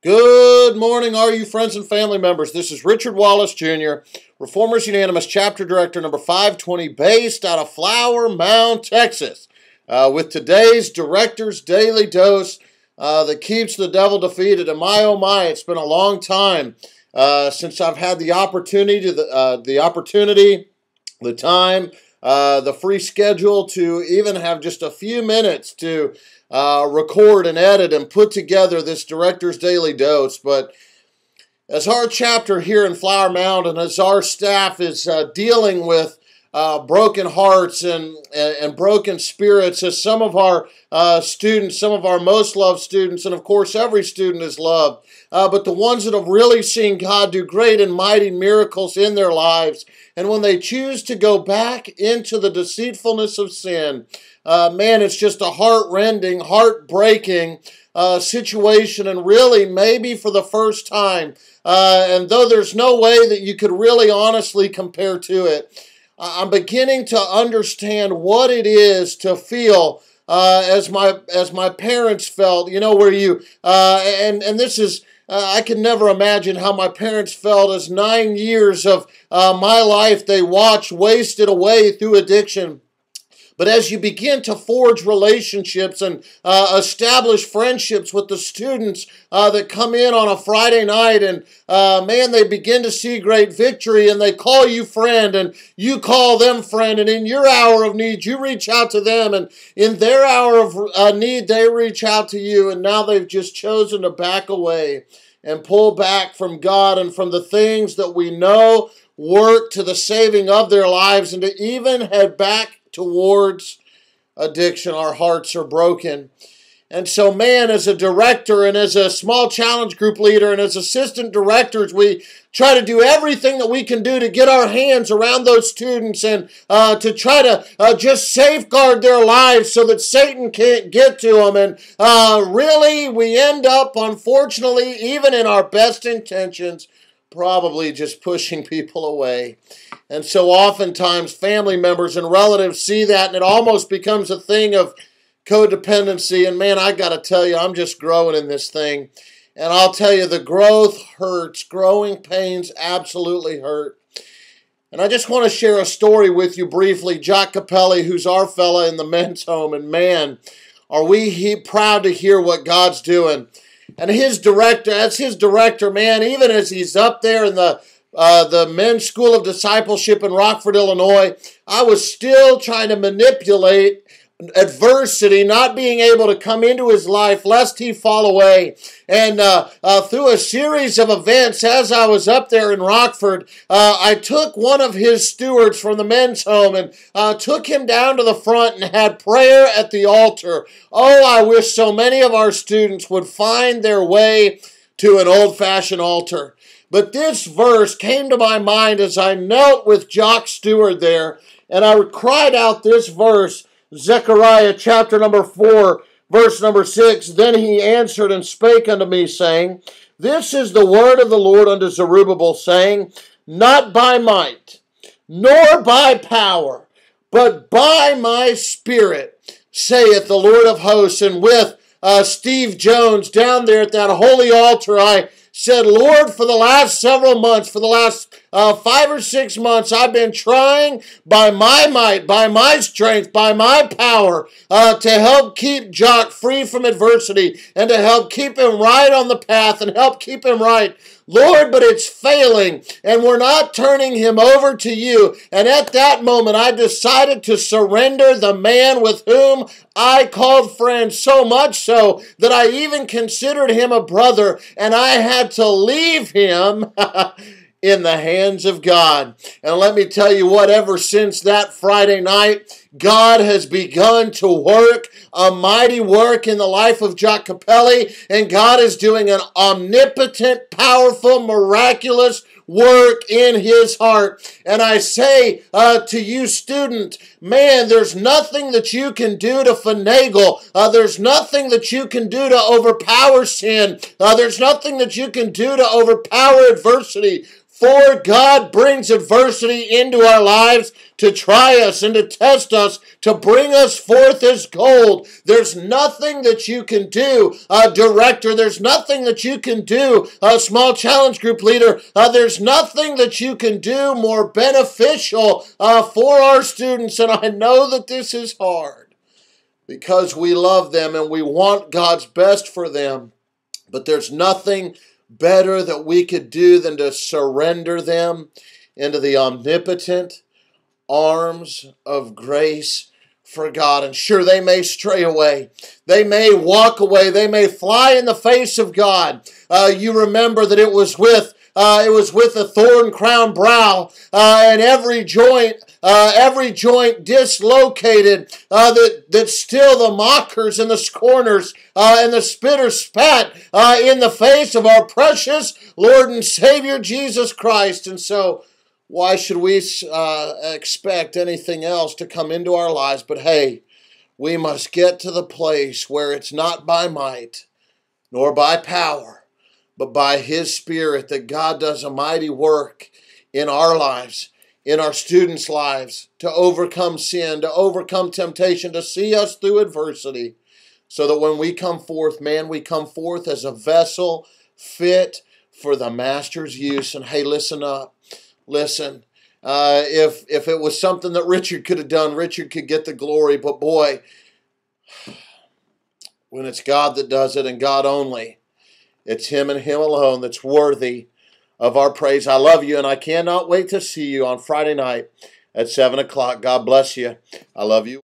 Good morning, all you friends and family members. This is Richard Wallace Jr., Reformers Unanimous Chapter Director number 520, based out of Flower Mound, Texas, with today's Director's Daily Dose that keeps the devil defeated. And my, oh my, it's been a long time since I've had the opportunity, the time, the free schedule to even have just a few minutes to record and edit and put together this Director's Daily Dose. But as our chapter here in Flower Mound and as our staff is dealing with broken hearts and broken spirits, as some of our students, some of our most loved students, and of course every student is loved, but the ones that have really seen God do great and mighty miracles in their lives, and when they choose to go back into the deceitfulness of sin, man, it's just a heart-rending, heart-breaking situation, and really maybe for the first time, and though there's no way that you could really honestly compare to it, I'm beginning to understand what it is to feel as my parents felt, you know, where you, and this is, I can never imagine how my parents felt as 9 years of my life they watched wasted away through addiction. But as you begin to forge relationships and establish friendships with the students that come in on a Friday night, and man, they begin to see great victory, and they call you friend, and you call them friend, and in your hour of need, you reach out to them, and in their hour of need, they reach out to you, and now they've just chosen to back away and pull back from God and from the things that we know work to the saving of their lives, and to even head back towards addiction. Our hearts are broken. And so, man, as a director and as a small challenge group leader and as assistant directors, we try to do everything that we can do to get our hands around those students and to try to just safeguard their lives so that Satan can't get to them. And really, we end up, unfortunately, even in our best intentions, probably just pushing people away. And so oftentimes family members and relatives see that, and it almost becomes a thing of codependency. And man, I got to tell you, I'm just growing in this thing. And I'll tell you, the growth hurts. Growing pains absolutely hurt. And I just want to share a story with you briefly. Jock Capelli, who's our fella in the men's home, and man, are we proud to hear what God's doing. And his director, as his director, man, even as he's up there in the men's school of discipleship in Rockford, Illinois, I was still trying to manipulate adversity, not being able to come into his life lest he fall away. And through a series of events, as I was up there in Rockford, I took one of his stewards from the men's home and took him down to the front and had prayer at the altar. Oh, I wish so many of our students would find their way to an old-fashioned altar. But this verse came to my mind as I knelt with Jock Stewart there, and I cried out this verse, Zechariah chapter number 4, verse number 6. Then he answered and spake unto me, saying, This is the word of the Lord unto Zerubbabel, saying, Not by might, nor by power, but by my spirit, saith the Lord of hosts. And with Steve Jones down there at that holy altar, I said, Lord, for the last several months, for the last 5 or 6 months, I've been trying by my might, by my strength, by my power to help keep Jock free from adversity and to help keep him right on the path and help keep him right. Lord, but it's failing, and we're not turning him over to you. And at that moment, I decided to surrender the man with whom I called friend, so much so that I even considered him a brother, and I had to leave him in the hands of God. And let me tell you what, ever since that Friday night, God has begun to work a mighty work in the life of Jock Capelli, and God is doing an omnipotent, powerful, miraculous work in his heart. And I say to you, student, man, there's nothing that you can do to finagle. There's nothing that you can do to overpower sin. There's nothing that you can do to overpower adversity. For God brings adversity into our lives to try us and to test us, to bring us forth as gold. There's nothing that you can do, director. There's nothing that you can do, small challenge group leader. There's nothing that you can do more beneficial for our students. And I know that this is hard because we love them and we want God's best for them. But there's nothing better that we could do than to surrender them into the omnipotent arms of grace for God. And sure, they may stray away. They may walk away. They may fly in the face of God. You remember that it was with a thorn-crowned brow and every joint dislocated, that still the mockers and the scorners and the spitters spat in the face of our precious Lord and Savior Jesus Christ. And so why should we expect anything else to come into our lives? But hey, we must get to the place where it's not by might nor by power, but by His Spirit, that God does a mighty work in our lives, in our students' lives, to overcome sin, to overcome temptation, to see us through adversity, so that when we come forth, man, we come forth as a vessel fit for the Master's use. And hey, listen up. Listen, if it was something that Richard could have done, Richard could get the glory. But boy, when it's God that does it and God only, it's Him and Him alone that's worthy of our praise. I love you, and I cannot wait to see you on Friday night at 7 o'clock. God bless you. I love you.